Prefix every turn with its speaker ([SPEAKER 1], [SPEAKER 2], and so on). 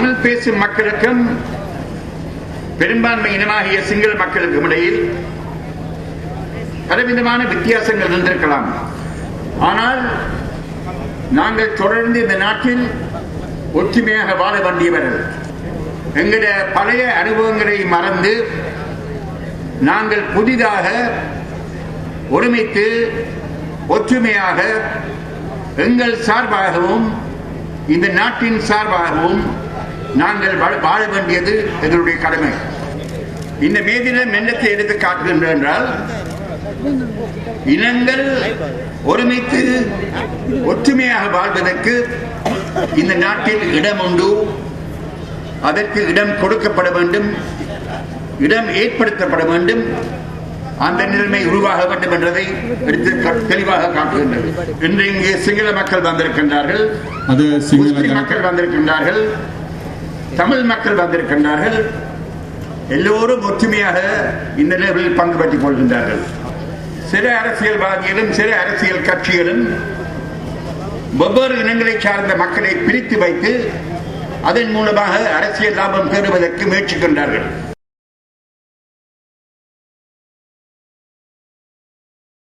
[SPEAKER 1] தமிழ் பேசும் மக்களுக்கும் பெரும்பான்மை இனமாகிய சிங்கள மக்களுக்கும் இடையில் பலவிதமான வித்தியாசங்கள் இருந்திருக்கலாம். ஆனால் நாங்கள் தொடர்ந்து இந்த நாட்டில் ஒற்றுமையாக வாழ வேண்டியவர்கள். எங்களுடைய பழைய அனுபவங்களை மறந்து நாங்கள் புதிதாக ஒருமித்து ஒற்றுமையாக எங்கள் சார்பாகவும் இந்த நாட்டின் சார்பாகவும் நாங்கள் வாழ வேண்டியது எங்களுடைய கடமை. இந்த மேதினம் என்னத்தை எடுத்து காட்டுகின்றன என்றால், இனங்கள் ஒருமித்து ஒற்றுமையாக வாழ்வதற்கு இந்த நாட்டில் இடம் உண்டு. அதற்கு இடம் கொடுக்கப்பட வேண்டும், இடம் ஏற்படுத்தப்பட வேண்டும், அந்த நிலைமை உருவாக வேண்டும் என்றதை எடுத்து தெளிவாக காட்டுகின்றது. இன்று இங்கே சிங்கள மக்கள் வந்திருக்கின்றார்கள், முஸ்லிம் மக்கள் வந்திருக்கின்றார்கள், தமிழ் மக்கள் வந்திருக்கின்றார்கள். எல்லோரும் ஒற்றுமையாக இந்த நிலையில் பங்கு பெற்றுக் கொள்கின்றார்கள். சில அரசியல்வாதிகளும் சில அரசியல் கட்சிகளும் வெவ்வேறு இனங்களை சார்ந்த மக்களை பிரித்து வைத்து அதன் மூலமாக அரசியல் லாபம் பெறுவதற்கு முயற்சிக்கின்றார்கள்.